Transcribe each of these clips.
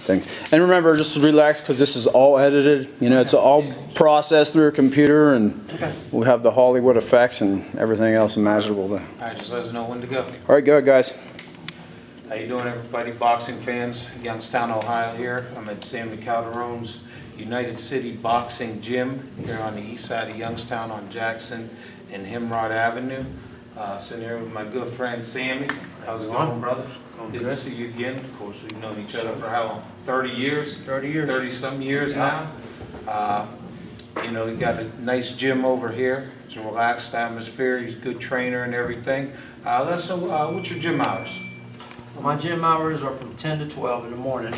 things. And remember, just to relax, because this is all edited. You know, it's all processed through a computer, and we have the Hollywood effects and everything else imaginable. All right, just let us know when to go. All right, go ahead, guys. How you doing, everybody? Boxing fans, Youngstown, Ohio here. I'm at Sammy Calderon's United City Boxing Gym here on the east side of Youngstown on Jackson and Himrod Avenue. Sitting here with my good friend Sammy. How's it going, brother? Good to see you again. Of course, we've known each other for how long? 30 years? 30 years. 30-some years now. You know, you got a nice gym over here. It's a relaxed atmosphere. He's a good trainer and everything. Let us know, what's your gym hours? My gym hours are from 10 to 12 in the morning,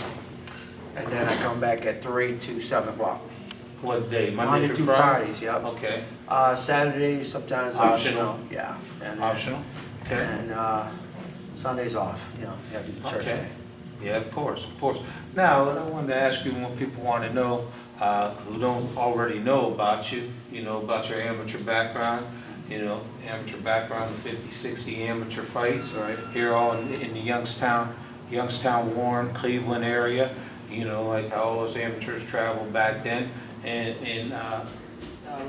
and then I come back at 3 to 7 o'clock. What day? Monday through Fridays, yep. Okay. Saturdays, sometimes optional. Yeah. And, Optional? Okay. And Sundays off, you know, you have to do the church day. Yeah, of course, of course. Now, I wanted to ask you what people want to know, who don't already know about you, you know, about your amateur background. You know, amateur background, 50, 60 amateur fights here all in the Youngstown, Warren, Cleveland area. You know, like how all those amateurs traveled back then. And a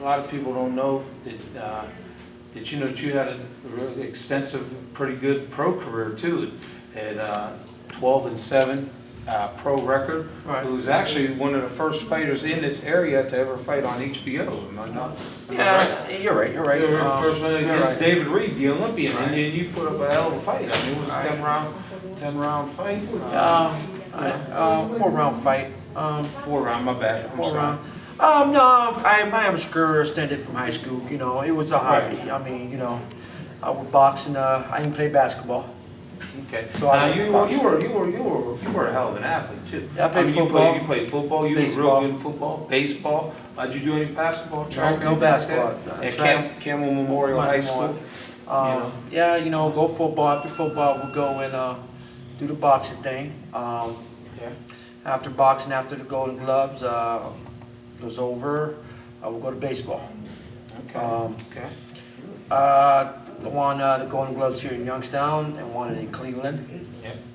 lot of people don't know that you know that you had a really extensive, pretty good pro career too. At 12-7 pro record. Right. Who was actually one of the first fighters in this area to ever fight on HBO. Am I not? Yeah, you're right. You were the first one against right. David Reed, the Olympian, and then you put up a hell of a fight. I mean, it was a 10-round fight. 4-round fight. 4-round, my bad. I'm 4-round. No, my amateur career extended from high school. You know, it was a hobby. I mean, you know, I was boxing. I didn't play basketball. Okay. So you were a hell of an athlete too. Yeah, I played football. You played football. You baseball. were real good in football. Baseball. Did you do any basketball? Track? No basketball. Like at Campbell Memorial High School. Yeah, you know, go football. After football, we'll go and do the boxing thing. After boxing, after the Golden Gloves was over, we'll go to baseball. Okay. Won the Golden Gloves here in Youngstown and won it in Cleveland.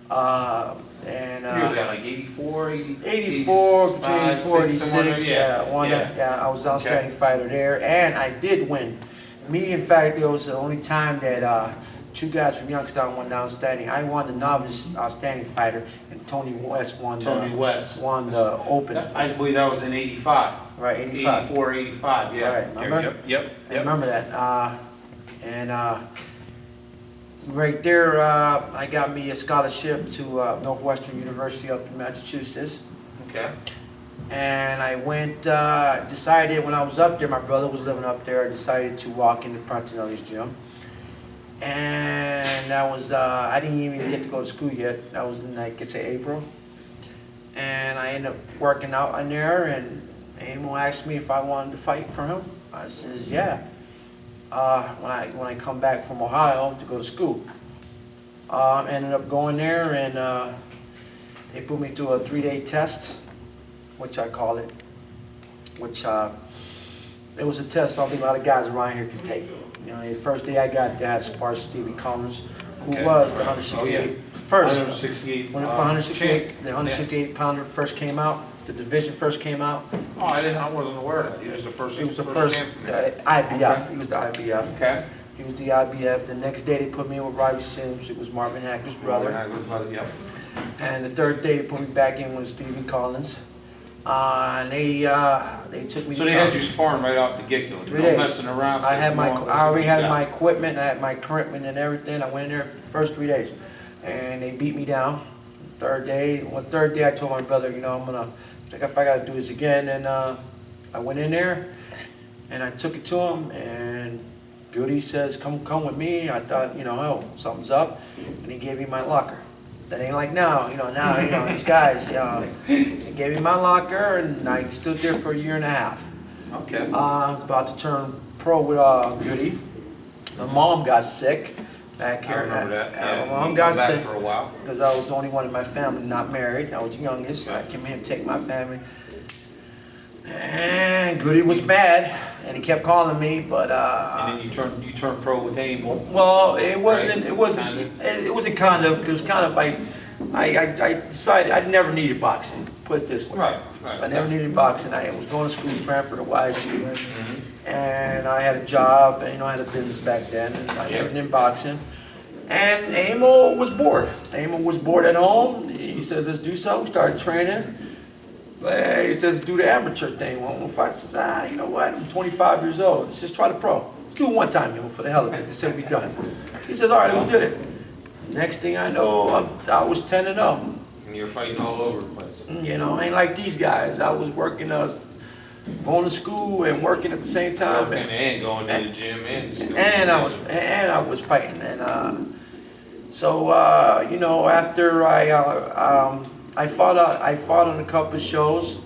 And years that, like 84, 84, between 84 86, won that. Yeah, I was outstanding fighter there, and I did win. Me, in fact, it was the only time that two guys from Youngstown won the outstanding. I won the novice outstanding fighter, and Tony West won the open. I believe that was in 85. Right, 85. 84, 85, yeah. Right, remember? Yep. I remember that. Right there, I got me a scholarship to Northwestern University up in Massachusetts. Okay. And I went, decided when I was up there, my brother was living up there, I decided to walk into Prontinelli's gym. And that was, I didn't even get to go to school yet. That was in, I guess, April. And I ended up working out in there, and Amo asked me if I wanted to fight for him. I said, yeah. When I come back from Ohio to go to school. Ended up going there, and they put me through a 3-day test, which I call it, which it was a test I don't think a lot of guys around here can take. You know, the first day I got there, I had to spar Stevie Collins, who was the 168 first. 168. When the 168 pounder first came out, the division first came out. Oh, I wasn't aware of that. He was the first. He was the first IBF. He was the IBF. Okay. He was the IBF. The next day they put me in with Robbie Sims. It was Marvin Hagler's brother. Yep. And the third day they put me back in with Stevie Collins. And they took me. So they had you sparring right off the get-go. 3 days. No messing around. I already had my equipment. I had my equipment and everything. I went in there for the first 3 days, and they beat me down. Third day I told my brother, you know, if I got to do this again, and I went in there, and I took it to him, and Goody says, come with me. I thought, you know, oh, something's up, and he gave me my locker. That ain't like now, you know, these guys, he gave me my locker, and I stood there for 1.5 years. Okay. I was about to turn pro with Goody. My mom got sick. Back here. I remember that. My mom got sick for a while because I was the only one in my family not married. I was the youngest. Okay. I came here to take my family. And Goody was mad, and he kept calling me, but and then you turned pro with Amo. well, it wasn't. Right? It was kind of like I decided I never needed boxing, put it this way. Right. I never needed boxing. I was going to school, transferred to YSU, and I had a job, and I had a business back then, and I never did boxing. And Emil was bored. Emil was bored at home. He said, let's do something, started training. He says, do the amateur thing. One fight. I says, you know what, I'm 25 years old. Let's just try the pro. Let's do it one time, for the hell of it. They said, we done. He says, all right, we did it. Next thing I know, I was 10-0. And you're fighting all over the place. I ain't like these guys. I was working, going to school and working at the same time. Working and going to the gym and I was fighting. And so after I fought on a couple of shows,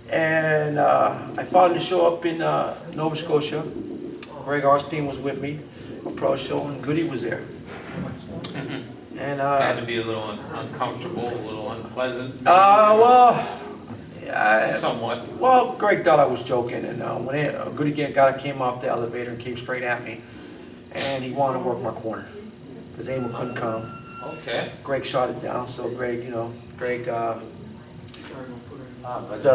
and I fought in a show up in Nova Scotia. Greg Arstein was with me, a pro show, and Goody was there. And had to be a little uncomfortable, a little unpleasant. Somewhat. Well, Greg thought I was joking, and when Goody came off the elevator and came straight at me, and he wanted to work my corner because Emil couldn't come. Okay. Greg shot it down, so Greg, the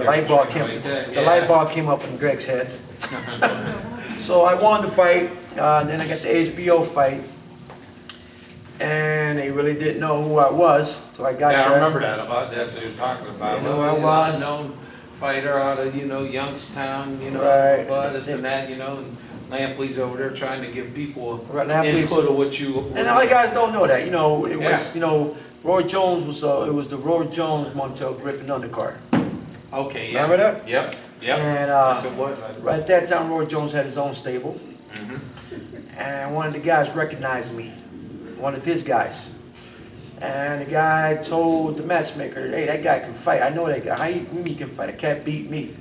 light bulb came up in Greg's head. So I wanted to fight, and then I got the HBO fight, and they really didn't know who I was, so I got there. Yeah, I remember that. That's what you were talking about. They knew who I was. Known fighter out of Youngstown, Right. this and that, and Lampley's over there trying to give people Right, Lampley's- input of what you. And other guys don't know that. It was, Yeah. Roy Jones was, it was the Roy Jones Montel Griffin undercard. Okay, yeah. Remember that? Yep. And Yes, it was. right at that time, Roy Jones had his own stable. And one of the guys recognized me, one of his guys. And the guy told the matchmaker, hey, that guy can fight. I know that guy. How you mean he can fight? A cat beat me.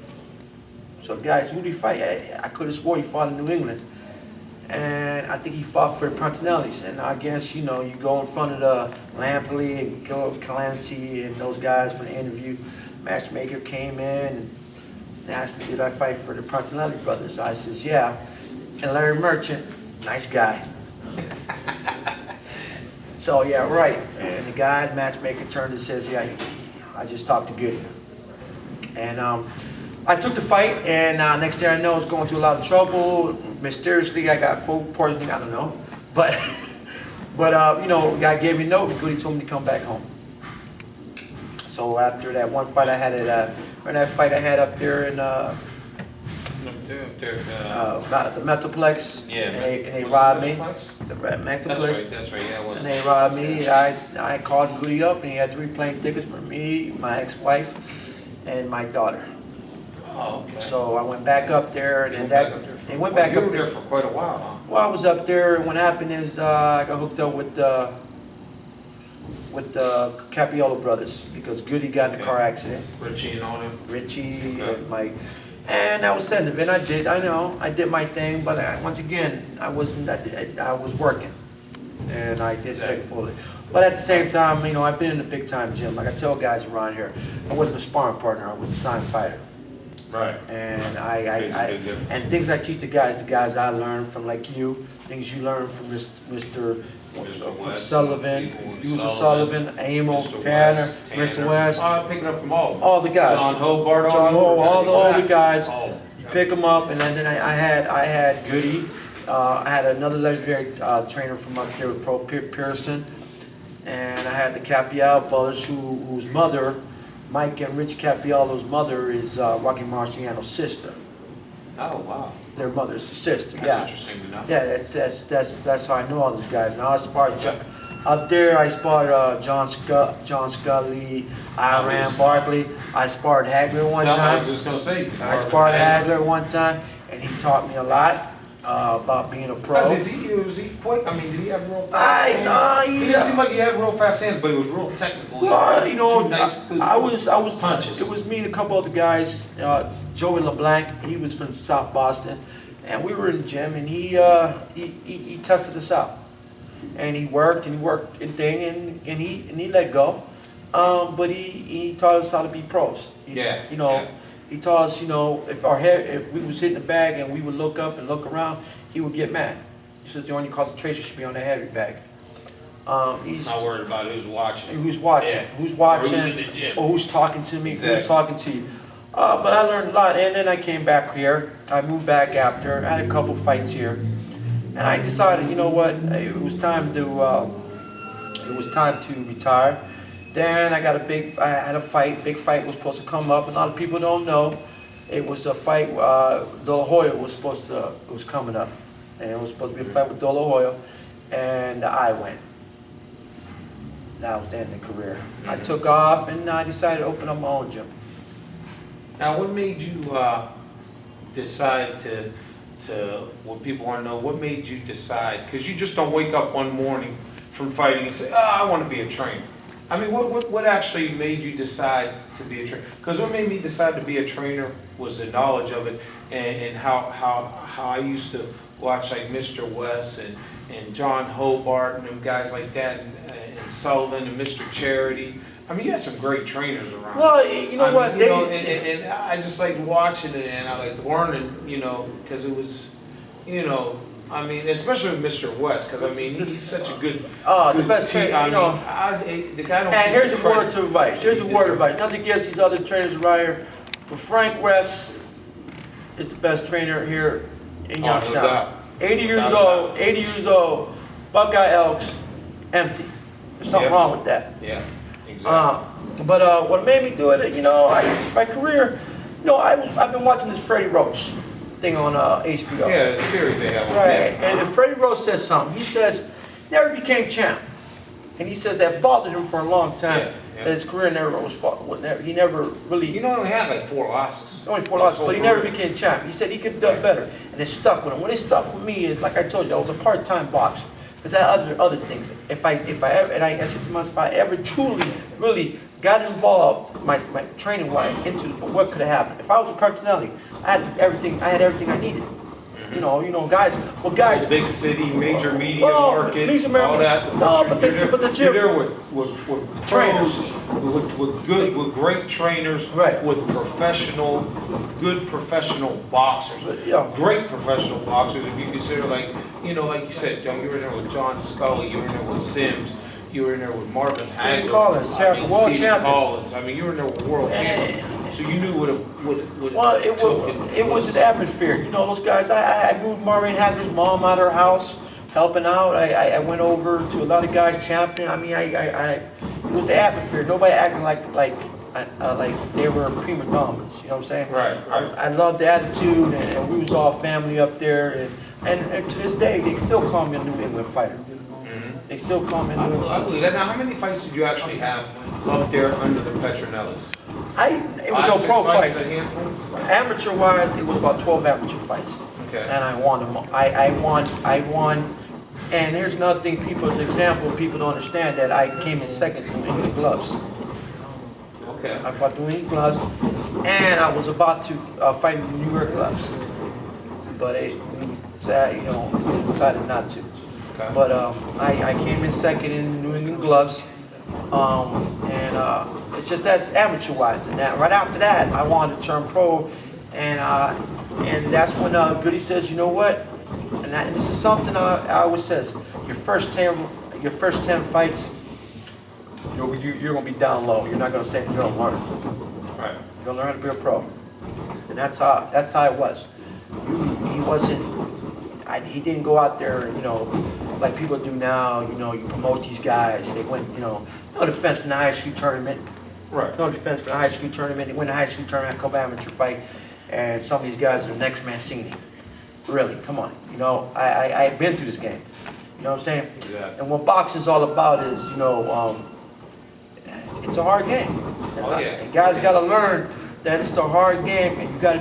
So the guy said, who did he fight? I could have swore he fought in New England. And I think he fought for the Pontinellis. And I guess, you go in front of the Lampley and Clancy and those guys for the interview. Matchmaker came in and asked me, did I fight for the Pontinelli brothers? I says, yeah. And Larry Merchant, nice guy. So, yeah, right. And the guy, the matchmaker, turned and says, yeah, I just talked to Goody. And I took the fight, and next thing I know, I was going through a lot of trouble. Mysteriously, I got food poisoning, I don't know. But, the guy gave me a note, and Goody told me to come back home. So after that one fight I had up there in the Metroplex, and they robbed me. The Metroplex. That's right. Yeah, it was. And they robbed me. I called Goody up, and he had 3 plane tickets for me, my ex-wife, and my daughter. Oh, okay. So I went back up there, and You they went back you up were there there for quite a while, huh? Well, I was up there, and what happened is I got hooked up with the Capiello brothers because Goody got in a car accident. Richie and all them. Richie Okay. and Mike. And that was the end of it. I did my thing, but once again, I was working, and I did take it fully. But at the same time, I've been in the big time gym. Like I tell guys around here, I wasn't a sparring partner. I was a signed fighter. Right. And Big difference. and things I teach the guys I learned from, like you, things you learn from Mr. West, Sullivan, people, Mr. Sullivan, Emil, Mr. Tanner, West, Mr. West, Picking up from all the guys. John Hobart, John Ho, all the guys. Oh, You pick them up, and then I had Goody. I had another legendary trainer from up there with Pro Pearson, and I had the Capiello brothers, whose mother, Mike and Rich Capiello's mother, is Rocky Marciano's sister. Oh, wow. Their mother's sister. That's Yeah. interesting to know. Yeah, that's how I know all those guys. And I sparred up there. I sparred John Scully, Iran Barkley. I sparred Hagler one I was time. just gonna say. I sparred Hagler one time, and he taught me a lot about being a pro. Was he quick? I mean, did he have real fast hands? He didn't seem like he had real fast hands, but he was real technical. Well, Two nice, good I was punches. It was me and a couple other guys. Joey LeBlanc, he was from South Boston, and we were in the gym, and he tested us out, and he worked and thing, and he let go, but he taught us how to be pros. Yeah. He taught us, if we was hitting the bag and we would look up and look around, he would get mad. He said, the only concentration should be on the heavy bag. He's Not worried about who's watching. who's watching, Yeah. who's watching, Or who's in the gym. or who's talking to me, Exactly. who's talking to you. But I learned a lot, and then I came back here. I moved back after. I had a couple fights here, and I decided, you know what, it was time to retire. Then I had a fight. Big fight was supposed to come up. A lot of people don't know. It was a fight. De La Hoya was coming up, and it was supposed to be a fight with De La Hoya, and I went. That was the end of the career. I took off, and I decided to open up my own gym. Now, what made you decide what people want to know, what made you decide? Because you just don't wake up one morning from fighting and say, oh, I want to be a trainer. I mean, what actually made you decide to be a trainer? Because what made me decide to be a trainer was the knowledge of it, and how I used to watch like Mr. West and John Hobart and them guys like that, and Sullivan and Mr. Charity. I mean, you had some great trainers around. Well, you know what? And I just liked watching it, and I liked learning, because it was, I mean, especially with Mr. West, because I mean, he's such a good. The best trainer, the guy don't. And here's a word of advice. Here's a word of advice. Nothing against these other trainers around here, but Frank West is the best trainer here in Youngstown. doubt. 80 years old, Buckeye Elks, empty. There's something wrong with that. Yeah, exactly. But what made me do it, my career, I've been watching this Freddie Roach thing on HBO. Yeah, the series they have on Right, there. and Freddie Roach says something. He says, never became champ. And he says that bothered him for a long time. Yeah. That his career never was fought. He never really, He only had like 4 losses. only 4 losses, but he never career. became champ. He said he could have done better, and it stuck with him. What it stuck with me is, like I told you, I was a part-time boxer. Because I had other things. If I ever, and I said to myself, if I ever truly, really got involved, my training-wise, into what could have happened. If I was a personality, I had everything I needed. Guys. Big city, major media market, major all that. No, but the gym. You're there with Trainers. pros, with great trainers, Right. with good professional boxers, Yeah. great professional boxers. If you consider like you said, John, you were in there with John Scully, you were in there with Sims, you were in there with Marvin Hagler, Collins, world Stephen champions. Collins. I mean, you were in there with world champions, so you knew what Well, took it was an atmosphere. Those guys, I moved Marvin Hagler's mom out of her house, helping out. I went over to a lot of guys champion. I mean, it was the atmosphere. Nobody acting like they were prima donnas. You know what I'm saying? Right. I loved the attitude, and we was all family up there. And to this day, they still call me a New England fighter. They still call me a New England. I believe that. Now, how many fights did you actually have up there under the Petronellis? It was no pro fights. A handful? Amateur-wise, it was about 12 amateur fights. Okay. And I won them. I won. And here's another thing, people don't understand that I came in second in New England gloves. Okay. I fought New England gloves, and I was about to fight in New York gloves. But decided not to. Okay. But I came in second in New England gloves. It's just that's amateur-wise. And right after that, I wanted to turn pro, and that's when Goody says, you know what? And this is something I always says. Your first 10 fights, you're gonna be down low. You're not gonna say you're gonna learn. Right. You're gonna learn how to be a pro, and that's how it was. He wasn't. He didn't go out there, like people do now. You promote these guys. They went, no defense from the high school tournament. Right. No defense from the high school tournament. They win the high school tournament, come amateur fight, and some of these guys are the next Mancini. Really, come on. I've been through this game. You know what I'm saying? Exactly. And what boxing's all about is, it's a hard game. Oh, yeah. And guys got to learn that it's a hard game, and you got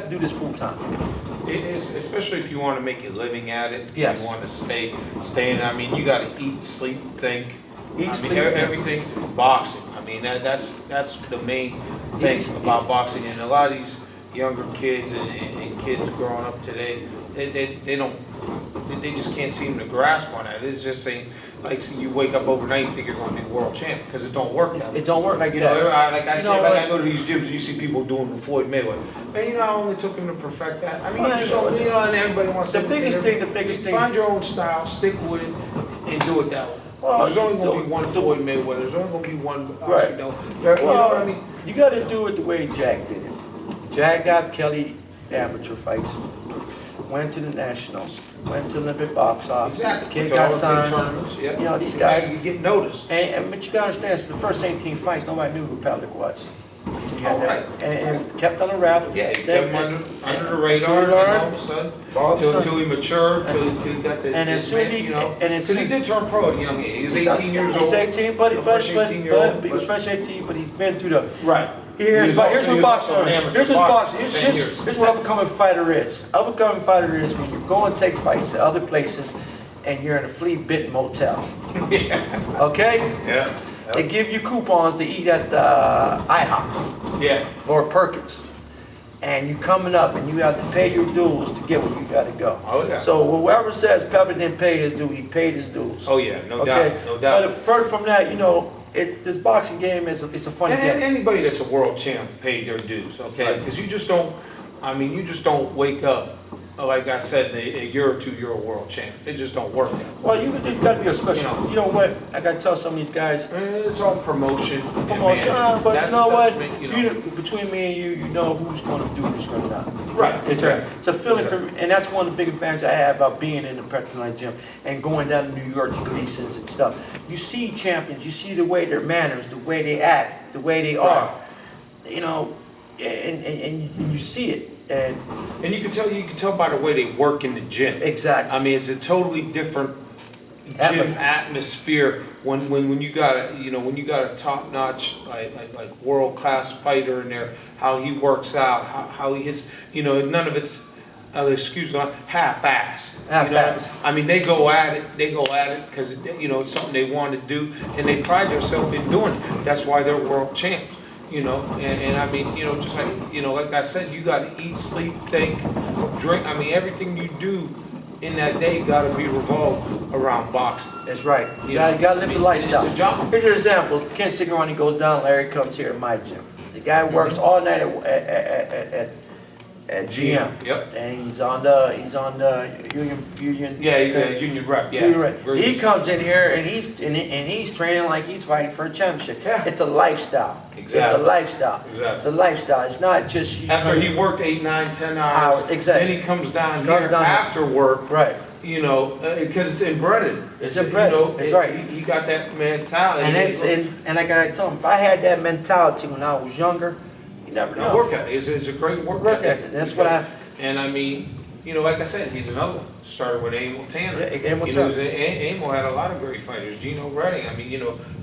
to do this full time. Especially if you want to make a living at it. Yes. You want to stay in. I mean, you got to eat, sleep, think. Everything. Boxing. I mean, that's the main thing about boxing. And a lot of these younger kids and kids growing up today, they don't they just can't seem to grasp on that. It's just saying, like, so you wake up overnight and think you're going to be world champ, because it don't work that way. It don't work like You that. know, like I You said, know like what? I go to these gyms and you see people doing the Floyd Mayweather. Man, you know how long it took him to perfect that? I mean, Well, you just don't, you know, and everybody wants The to. biggest thing. Find your own style, stick with it, and do it that way. Well, There's only going to be one Floyd Mayweather. There's only going to be one. Right. You know what I mean? You got to do it the way Jack did it. Jack got Kelly amateur fights, went to the nationals, went to Olympic box office. Exactly. Kid With got all the big signed. tournaments, yeah. You know, these guys. You get noticed. But you gotta understand, it's the first 18 fights, nobody knew who Pavlik was. Until you had Oh, that. right. And kept on a wrap. Yeah, he Then- kept him under the until radar, he and learned. all of a sudden, All of a sudden. until he matured, till he got the. And as soon as he- you know, and as because he soon- did turn pro at a young age. He was 18 years old. He's 18, a fresh 18-year-old, he was but- fresh 18, but he's been through the. Right. Here's He was his also boxing. an amateur Here's his boxer boxing. for 10 years. Here's what up-and-coming fighter is. Up-and-coming fighter is when you go and take fights to other places and you're in a flea-bitten motel. Yeah. Okay? Yeah. They give you coupons to eat at IHOP Yeah. or Perkins. And you coming up and you have to pay your dues to get where you gotta go. Oh, yeah. So whoever says Pepper didn't pay his due, he paid his dues. Oh, yeah, no Okay? doubt, no doubt. But further from that, you know, this boxing game is it's a funny And game. anybody that's a world champ paid their dues, okay? Right. Because you just don't, you just don't wake up, like I said, in a year or two, you're a world champ. It just don't work that way. Well, you gotta be a special. You know. You know what? I gotta tell some of these guys. It's all promotion. and Promotion, management. but you know what? you know. Between me and you know who's gonna do, who's gonna not. Right, It's exactly. it's a feeling for me, and that's one of the big advantages I have about being in the Petroline gym and going down to New York to Gleason's and stuff. You see champions, you see the way their manners, the way they act, the way they are. You know, and you see it. And And you can tell by the way they work in the gym. exactly. I mean, it's a totally different gym atmosphere when you got a top notch like world class fighter in there. How he works out, how he hits. You know, none of it's excuse me, half-assed. Half-assed. I mean, they go at it because it's something they want to do, and they pride themselves in doing it. That's why they're world champs. And I mean, just like, like I said, you got to eat, sleep, think, drink. I mean, everything you do in that day got to be revolved around boxing. That's right. You You gotta know, live I mean, the lifestyle. it's a job. Here's your examples. Ken Cigarani goes down, Larry comes here at my gym. The guy works all night at GM. Yep. And he's on the union. Yeah, he's a union rep. Yeah. Union rep. Very He good. comes in here and he's training like he's fighting for a championship. Yeah. It's a lifestyle. It's a Exactly. lifestyle. Exactly. It's a lifestyle. It's not just you After come- he worked 8, 9, 10 hours, Exactly. then he comes down Comes here down here. after work. Right. Because it's embedded. It's embedded. That's right. He got that mentality. And like I tell him, if I had that mentality when I was younger, you never know. Work ethic. It's a great work Work ethic. ethic. That's what I. And I mean, like I said, he's another one. Started with Emil Tanner. Yeah, Emil Tanner. Emil had a lot of great fighters. Gino Redding. I mean,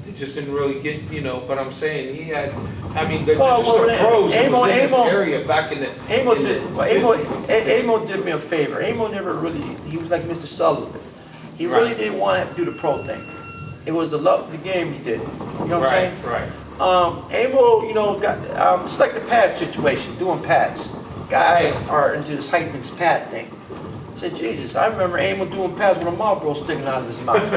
they just didn't really get, but I'm saying he had. I mean, they're just the pros that was in this area back in the. Amo in the did. 50s. Amo did me a favor. Amo never really. He was like Mr. Sullivan. He Right. really didn't want to do the pro thing. It was the love for the game he did. You know what I'm saying? Right. Amo, got it's like the pad situation, doing pads. Guys are into this hyping pad thing. I said, Jesus, I remember Amo doing pads with a Marlboro sticking out of his mouth.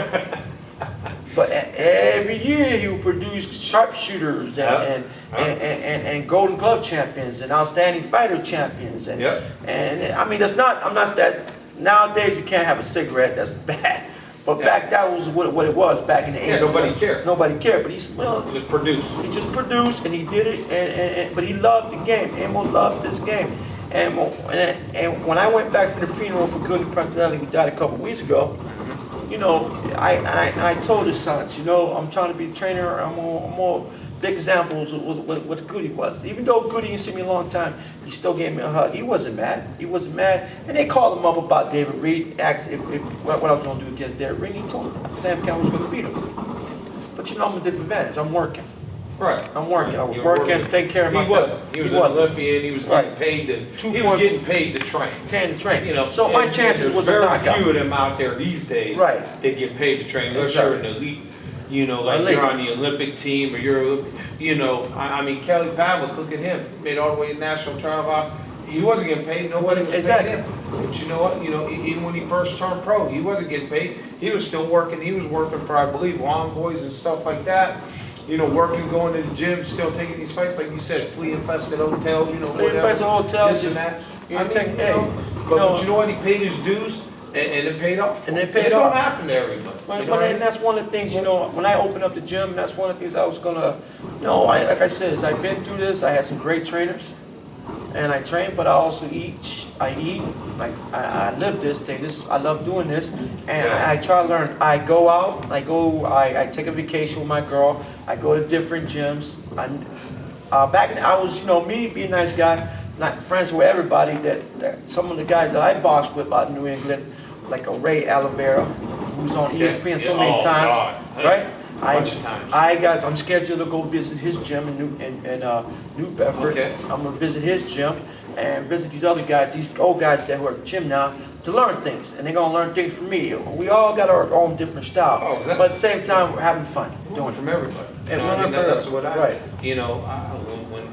But every year he would produce sharpshooters and Golden Glove champions and outstanding fighter champions. And I mean, I'm not that. Nowadays you can't have a cigarette. That's bad. But back that was what it was back in the 80s. Yeah, nobody cared. Nobody cared. But Just produced. he just produced and he did it. But he loved the game. Amo loved this game. And when I went back for the funeral for Goody Prandelli, who died a couple weeks ago, I told his sons, I'm trying to be a trainer. I'm more big examples of what Goody was. Even though Goody didn't see me a long time, he still gave me a hug. He wasn't mad. And they called him up about David Reed, asked if what I was going to do against David Reed. And he told him Sam Campbell was going to beat him. But I'm a disadvantage. I'm working. Right. I'm working. I was You were working, taking care of my He wasn't. He was an Olympian. He was getting Right. paid to train. Can to train. So my chances there's was a very knockout. few of them out there these days. Right. That get paid to train unless Exactly. you're an elite. Like Elite. you're on the Olympic team or I mean Kelly Pavlik. Look at him. Made all the way to national trial house. He wasn't getting paid. Nobody was Exactly. paying him. But you know what, even when he first turned pro, he wasn't getting paid. He was still working, he was working for, I believe, Lawn Boys and stuff like that. Working, going to the gym, still taking these fights, like you said, flea infested hotels, Flea whatever. infested hotels. This and that. But you know what, he paid his dues, and it paid off. And it paid It off. don't happen to everybody. And that's one of the things, when I opened up the gym, that's one of the things I was gonna, like I said, I've been through this, I had some great trainers, and I train, but I also eat, like, I live this thing, I love doing this, and I try to learn. I go out, I take a vacation with my girl, I go to different gyms. I was, me being a nice guy, not friends with everybody, that some of the guys that I boxed with out in New England, like a Ray Oliveira, who's on ESPN so many times, right? Bunch of times. I'm scheduled to go visit his gym in New Bedford. Okay. I'm gonna visit his gym and visit these other guys, these old guys that who are at the gym now, to learn things, and they're gonna learn things from me. We all got our own different style, Oh, exactly. but at the same time, we're having fun doing From it. everybody. And That's what I, right.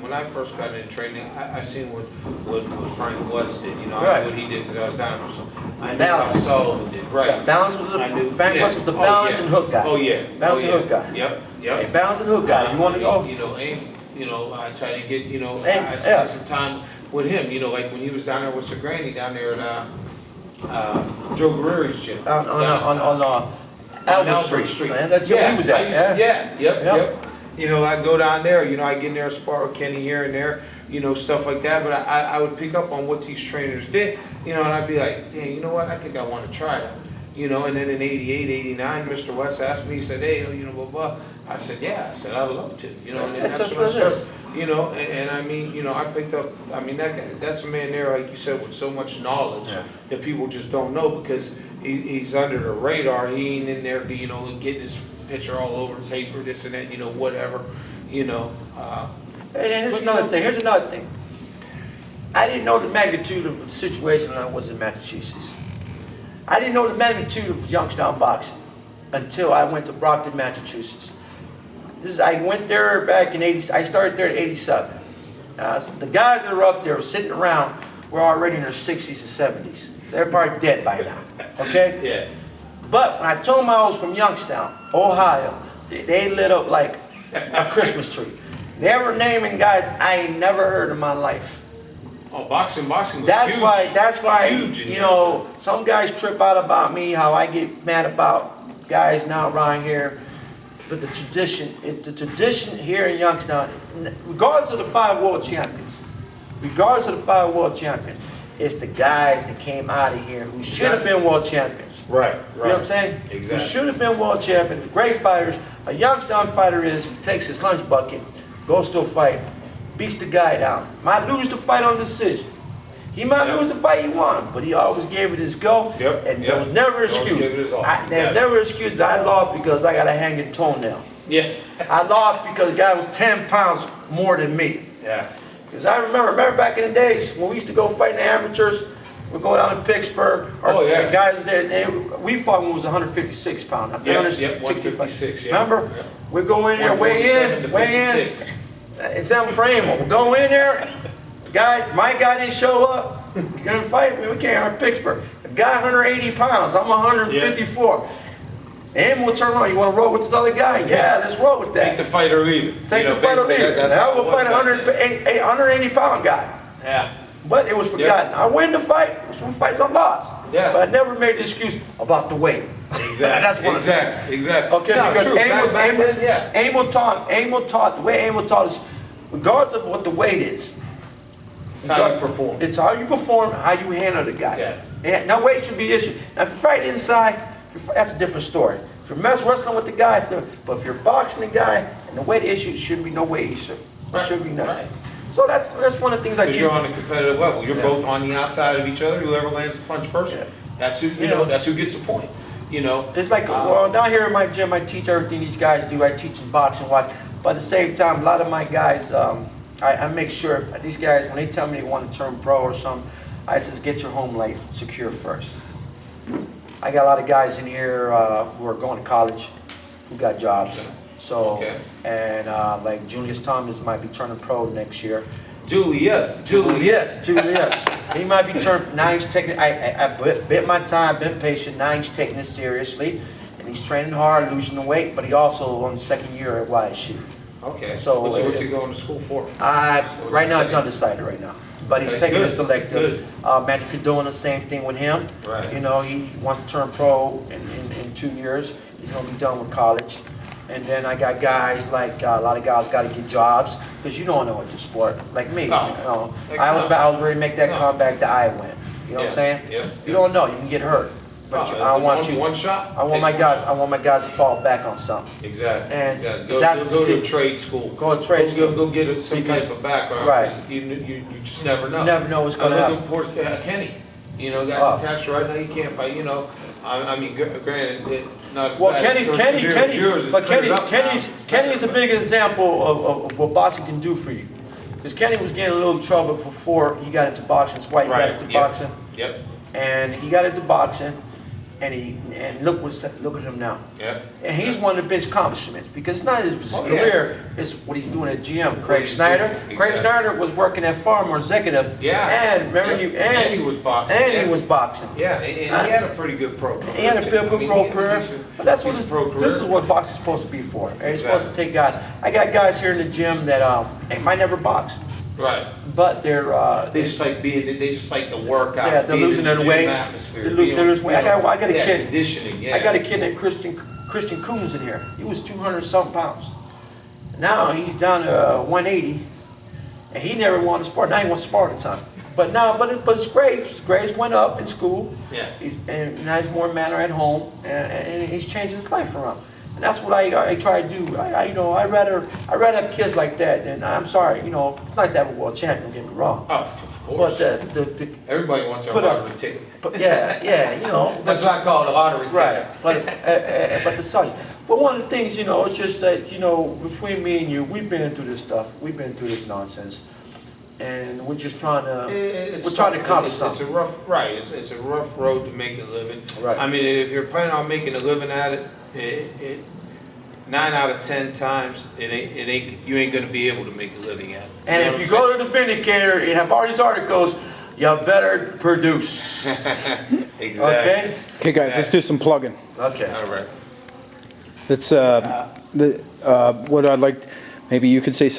When I first got into training, I seen what Frank West did, I Right. knew what he did because I was down for some. I knew Balance. how Sullivan did, right. Balance was I knew- Frank West was the balance and hook guy. Oh, yeah. Balance Oh, and yeah. hook guy. Yep, Hey, balance and hook guy. You want to go? I try to get, Hey, I yeah. spent some time with him, like when he was down there with Segranti, down there at, Joe Guerrero's gym. On Albert Street. Man, that's where he was at. Yep. I go down there, I get in there and spar with Kenny here and there, stuff like that. But I would pick up on what these trainers did, and I'd be like, hey, you know what, I think I want to try that. And then in 88, 89, Mr. West asked me, he said, hey, blah, blah. I said, yeah, I said, I'd love to, and That's that's what what I it is. started. And I mean, I picked up, that guy, that's a man there, like you said, with so much knowledge that people just don't know because he's under the radar. He ain't in there, getting his picture all over the paper, this and that, whatever, And here's another thing. I didn't know the magnitude of the situation when I was in Massachusetts. I didn't know the magnitude of Youngstown boxing until I went to Brockton, Massachusetts. I went there back in '80. I started there in '87. The guys that were up there sitting around were already in their 60s and 70s. So they're probably dead by now. Okay? Yeah. But when I told them I was from Youngstown, Ohio, they lit up like a Christmas tree. They were naming guys I ain't never heard in my life. Oh, boxing was That's huge. why, Huge in some guys trip out about me, how I get mad about guys now around here. But the tradition here in Youngstown, regardless of the 5 world champions, it's the guys that came out of here who should have been world champions. Right. You know what I'm saying? Exactly. Who should have been world champions, great fighters. A Youngstown fighter takes his lunch bucket, goes to a fight, beats the guy down. Might lose the fight on decision. He might lose the fight he won, but he always gave it his go. Yep, And there was never an Always excuse. gave it his all. There's never an excuse that I lost because I got a hanging toenail. Yeah. I lost because the guy was 10 pounds more than me. Yeah. Because I remember back in the days when we used to go fight in the amateurs, we'd go down to Pittsburgh. The guys was there, we fought when it was 156 pounds. I've been 156, yeah. Remember? We go in there, weigh in. It's them frame. We go in there. My guy didn't show up. You're gonna fight me? We can't out of Pittsburgh. The guy 180 pounds. I'm 154. And we'll turn around. You want to roll with this other guy? Yeah, let's roll with that. Take the fight or leave it. Take the fight or leave it. Now we'll fight a 180 pound guy. Yeah. But it was forgotten. I win the fight. Some fights I lost. Yeah. But I never made the excuse about the weight. Exactly. That's one Exactly. Okay, No, because true. Back then, Amel taught, the way Amel taught us, regardless of what the weight is. It's how you perform. It's how you perform, how you handle the guy. Exactly. And no weight should be the issue. Now, if you fight inside, that's a different story. If you're wrestling with the guy, but if you're boxing the guy, and the weight issue, shouldn't be no weight issue. There shouldn't be none. Right. So that's one of the things I Because teach. you're on a competitive level. You're both on the outside of each other. Whoever lands the punch first, that's who that's who gets the point. It's like, down here in my gym, I teach everything these guys do. I teach them boxing wise. But at the same time, a lot of my guys, I make sure these guys, when they tell me they want to turn pro or something, I says, get your home life secure first. I got a lot of guys in here who are going to college, who got jobs. So, and like Julius Thomas might be turning pro next year. Julius. Julius. He might be turned, now he's taking, I bit my time, been patient, now he's taking this seriously. And he's training hard, losing the weight, but he also on the second year at YSU. Okay. So, What's he going to school for? Right now he's undecided right now. But he's Okay, taking good, his elective. Magic is doing the same thing with him. Right. You know, he wants to turn pro in 2 years. He's gonna be done with college. And then I got guys like, a lot of guys gotta get jobs, because you don't know what to sport, like me. No. You know, Heck I was no. ready to make that No. comeback that I went. You know what I'm Yeah, saying? yeah, You yeah. don't know, you can get hurt. But No, I want you, one shot. I want my guys to fall back on something. Exactly. And Exactly. that's Go to a the- trade school. Go to trade school. Go get some Because- type of background. right. 'Cause You just never know. You never know what's gonna Look happen. at poor Kenny. You know, Oh. got detached right now. He can't fight. You know, I mean, granted, not as Well, bad as yours. It's cleared up now. Kenny is a big example of what boxing can do for you. Because Kenny was getting a little trouble before he got into boxing. That's why he got Right. into Yep. boxing. Yep. And he got into boxing, and look at him now. Yep. And he's one of the big accomplishments, because it's not his Oh, yeah. career, it's what he's doing at GM. Craig he's Snyder. doing, Craig exactly. Snyder was working at Farmer Executive. Yeah. And remember And he was boxing. And Yeah. he was boxing. Yeah, and he had a pretty good pro career. He had a too. good I mean, pro he had a career, decent- but that's what decent pro this is career. what boxing's supposed to be for. And it's supposed to Exactly. take guys. I got guys here in the gym that they might never box, Right. but they're They just like the workout. yeah, they're being losing in their the weight. gym atmosphere, They're being, losing weight. you know, I got a yeah, kid. Conditioning, yeah. I got a kid named Christian Coombs in here. He was 200-something pounds. Now he's down to 180, and he never wanted to sport. Now he wants to sport all the time. But now, but his grades went up in school. Yeah. And now he's more manner at home, and he's changing his life around. And that's what I try to do. I'd rather have kids like that. And I'm sorry, you know, it's nice to have a world champion. Don't get me wrong. Oh, of course. But Everybody wants their put up- lottery ticket. but yeah, you know. That's what I call it, a lottery ticket. Right, but the subject. But one of the things, you know, it's just that, you know, between me and you, we've been through this stuff. We've been through this nonsense, and we're just trying to accomplish something. It's a rough, right? It's a rough road to make a living. Right. I mean, if you're planning on making a living at it, 9 out of 10 times, you ain't gonna be able to make a living at it. And know if what you I'm go to the Vindicator and have all these articles, you better produce. saying? Exactly. Okay. Okay, guys, let's do some plugging. Okay. All right. Let's, what I'd like, maybe you could say